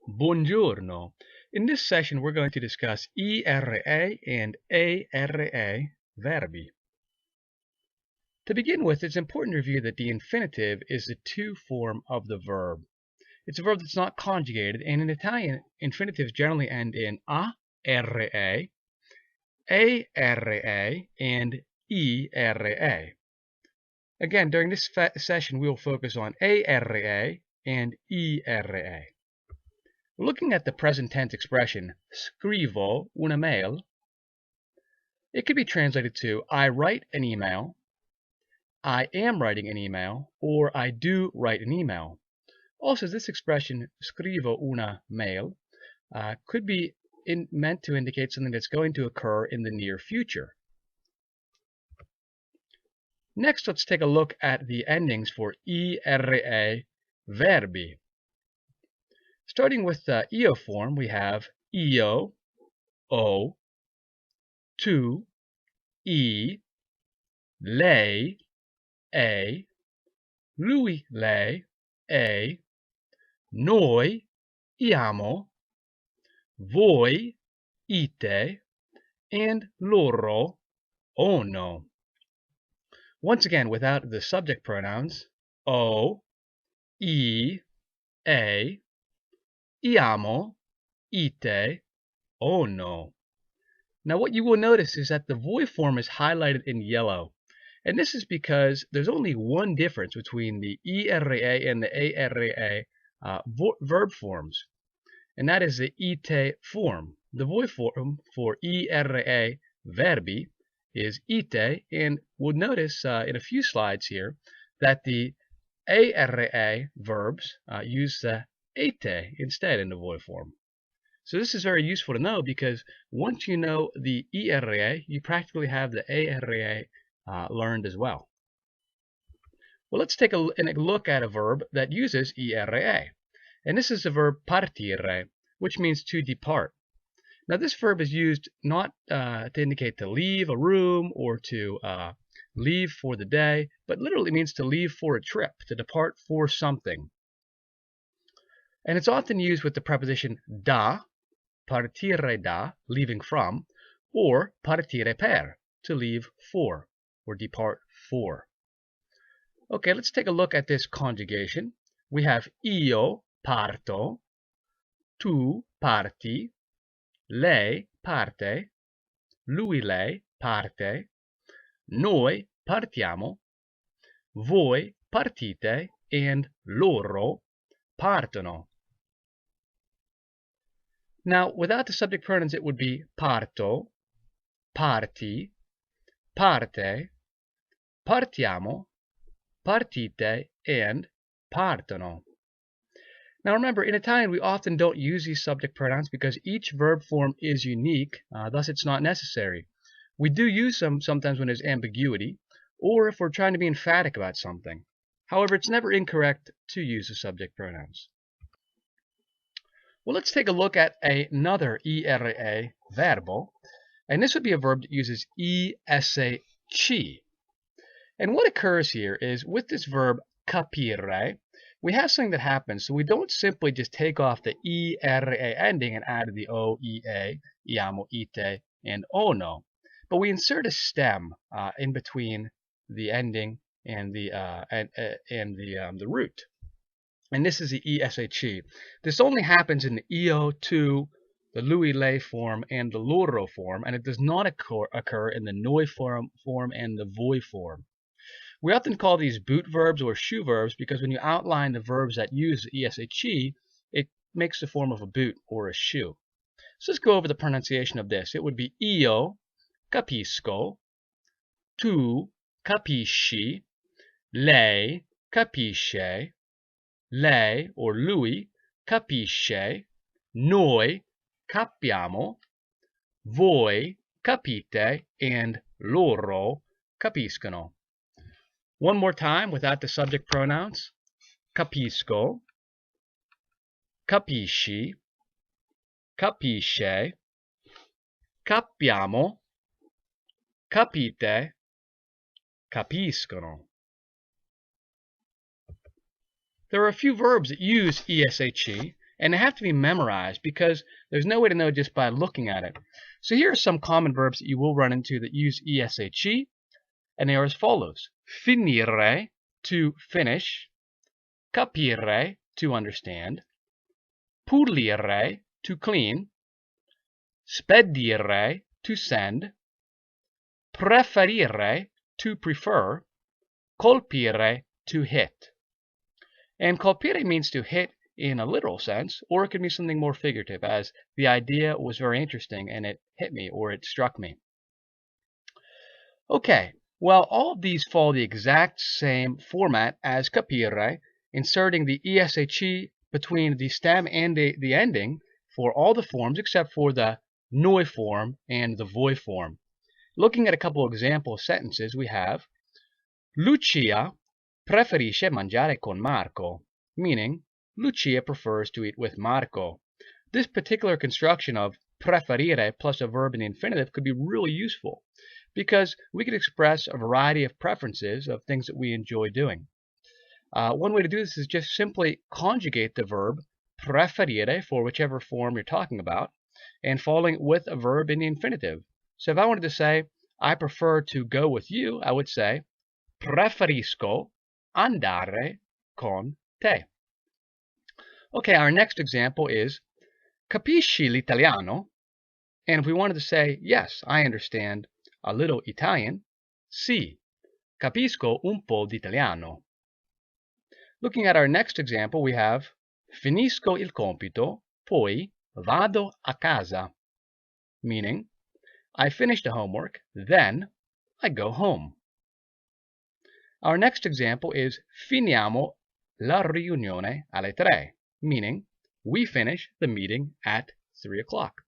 Buongiorno. In this session, we're going to discuss ERA and ARA verbi. To begin with, it's important to review that the infinitive is the to form of the verb. It's a verb that's not conjugated, and in Italian, infinitives generally end in ARA, ARA, and ERA. Again, during this session, we will focus on ARA and ERA. Looking at the present tense expression, scrivo una mail, it could be translated to I write an email, I am writing an email, or I do write an email. Also, this expression, scrivo una mail, could be meant to indicate something that's going to occur in the near future. Next, let's take a look at the endings for ERA verbi. Starting with the io form, we have io, o, tu, I, lei, e, lui, lei, e, noi, iamo, voi, ite, and loro, ono. Once again, without the subject pronouns, o, I, e, iamo, ite, ono. Now what you will notice is that the voi form is highlighted in yellow. And this is because there's only one difference between the ERA and the ARA verb forms. And that is the ite form. The voi form for ERA verbi is ite, and we'll notice in a few slides here that the ARA verbs use the ite instead in the voi form. So this is very useful to know because once you know the ERA, you practically have the ARA learned as well. Well, let's take a look at a verb that uses ERA. And this is the verb partire, which means to depart. Now this verb is used not to indicate to leave a room or to leave for the day, but literally means to leave for a trip, to depart for something. And it's often used with the preposition da, partire da, leaving from, or partire per, to leave for, or depart for. Okay, let's take a look at this conjugation. We have io parto, tu parti, lei parte, lui lei parte, noi partiamo, voi partite, and loro partono. Now, without the subject pronouns, it would be parto, parti, parte, partiamo, partite, and partono. Now remember, in Italian, we often don't use these subject pronouns because each verb form is unique, thus it's not necessary. We do use them sometimes when there's ambiguity, or if we're trying to be emphatic about something. However, it's never incorrect to use the subject pronouns. Well, let's take a look at another ERA verbo, and this would be a verb that uses ESH. And what occurs here is with this verb capire, we have something that happens. So we don't simply just take off the ERA ending and add the O, EA, iamo, ite, and ono, but we insert a stem in between the ending and the root. And this is the ESHE. This only happens in the io, tu, the lui, lei form, and the loro form, and it does not occur in the noi form and the voi form. We often call these boot verbs or shoe verbs because when you outline the verbs that use the ESHE, it makes the form of a boot or a shoe. So let's go over the pronunciation of this. It would be io capisco, tu capisci, lei capisce, lei or lui capisce, noi capiamo, voi capite, and loro capiscono. One more time without the subject pronouns. Capisco, capisci, capisce, capiamo, capite, capiscono. There are a few verbs that use ESHE, And they have to be memorized because there's no way to know just by looking at it. So here are some common verbs that you will run into that use ESHE, and they are as follows. Finire, to finish. Capire, to understand. Pulire, to clean. Spedire, to send. Preferire, to prefer. Colpire, to hit. And colpire means to hit in a literal sense, or it could be something more figurative, as the idea was very interesting and it hit me or it struck me. Okay, well, all of these follow the exact same format as capire, inserting the ESHE between the stem and the ending for all the forms except for the noi form and the voi form. Looking at a couple of example sentences, we have Lucia preferisce mangiare con Marco, meaning Lucia prefers to eat with Marco. This particular construction of preferire plus a verb in the infinitive could be really useful because we could express a variety of preferences of things that we enjoy doing. One way to do this is just simply conjugate the verb preferire for whichever form you're talking about and following it with a verb in the infinitive. So if I wanted to say, I prefer to go with you, I would say preferisco andare con te. Okay, our next example is Capisci l'italiano? And if we wanted to say, yes, I understand a little Italian, sì, capisco un po' d'italiano. Looking at our next example, we have Finisco il compito, poi vado a casa, meaning I finish the homework, then I go home. Our next example is Finiamo la riunione alle 3, meaning we finish the meeting at 3 o'clock.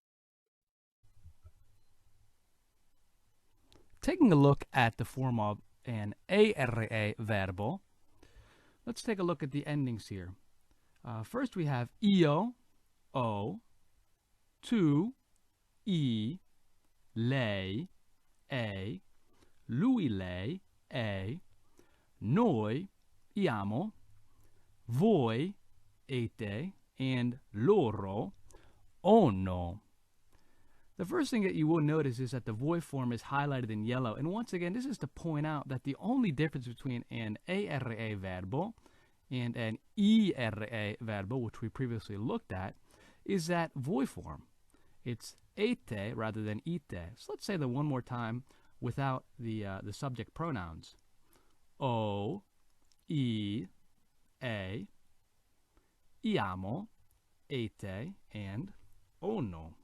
Taking a look at the form of an ARA verbo, let's take a look at the endings here. First we have io, o, tu, I, lei, e, lui, lei, e, noi, iamo, voi, ete, and loro, ono. The first thing that you will notice is that the voi form is highlighted in yellow. And once again, this is to point out that the only difference between an ARA verbo and an ERA verbo, which we previously looked at, is that voi form. It's ete rather than ite. So let's say that one more time without the subject pronouns. O, I, e, iamo, ete, and ono.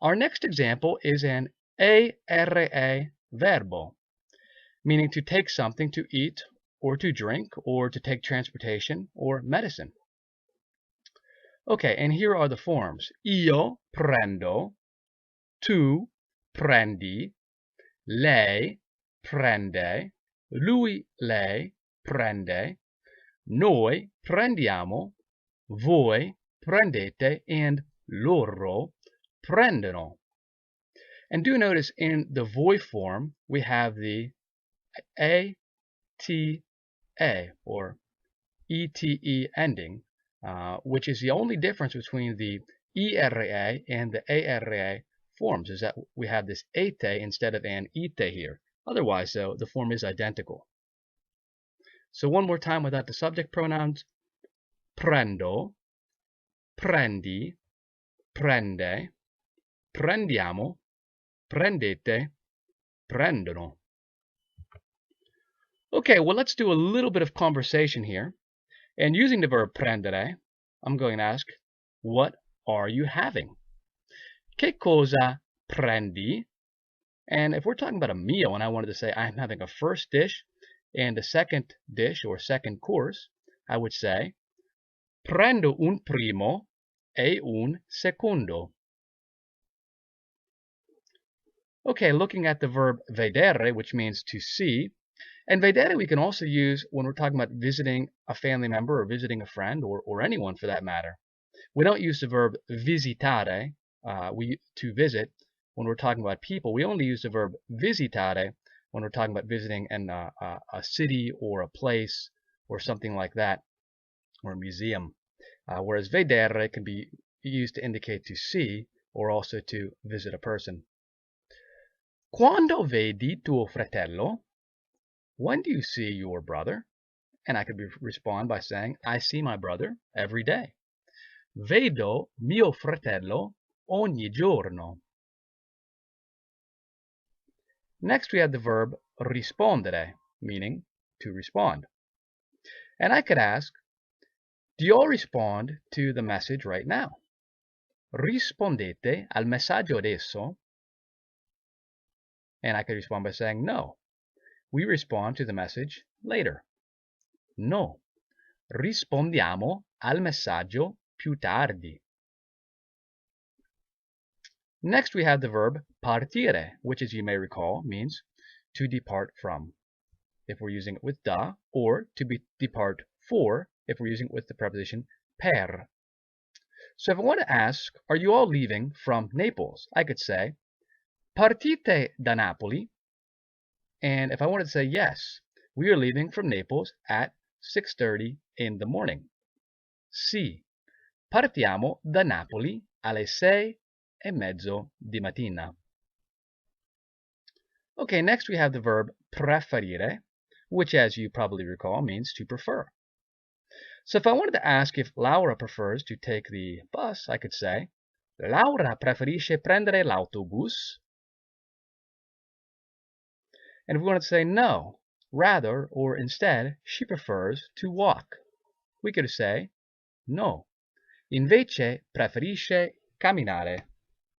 Our next example is an ARA verbo, meaning to take something to eat or to drink or to take transportation or medicine. Okay, and here are the forms. Io prendo, tu prendi, lei prende, lui, lei prende, noi prendiamo, voi prendete, and loro prendono. And do notice in the voi form we have the ATA or ETE ending, which is the only difference between the ERA and the ARA forms, is that we have this ete instead of an ite here. Otherwise, though, the form is identical. So one more time without the subject pronouns. Prendo, prendi, prende, prendiamo, prendete, prendono. Okay, well, let's do a little bit of conversation here. And using the verb prendere, I'm going to ask, what are you having? Che cosa prendi? And if we're talking about a meal and I wanted to say I'm having a first dish and a second dish or second course, I would say prendo un primo e un secondo. Okay, looking at the verb vedere, which means to see, and vedere we can also use when we're talking about visiting a family member or visiting a friend or anyone for that matter. We don't use the verb visitare, to visit, when we're talking about people. We only use the verb visitare when we're talking about visiting a city or a place or something like that. or museum. Whereas vedere can be used to indicate to see or also to visit a person. Quando vedi tuo fratello? When do you see your brother? And I could respond by saying, I see my brother every day. Vedo mio fratello ogni giorno. Next we have the verb rispondere, meaning to respond. And I could ask, do you all respond to the message right now? Rispondete al messaggio adesso? And I could respond by saying, no. We respond to the message later. No. Rispondiamo al messaggio più tardi. Next we have the verb partire, which as you may recall means to depart from, if we're using it with da, or to depart for, if we're using it with the preposition per. So if I want to ask, are you all leaving from Naples? I could say, partite da Napoli. And if I wanted to say yes, we are leaving from Naples at 6:30 in the morning. Sì, partiamo da Napoli alle 6:30 di mattina. Okay, next we have the verb preferire, which as you probably recall means to prefer. So if I wanted to ask if Laura prefers to take the bus, I could say, Laura preferisce prendere l'autobus. And if we wanted to say no, rather or instead, she prefers to walk, we could say, no, invece preferisce camminare.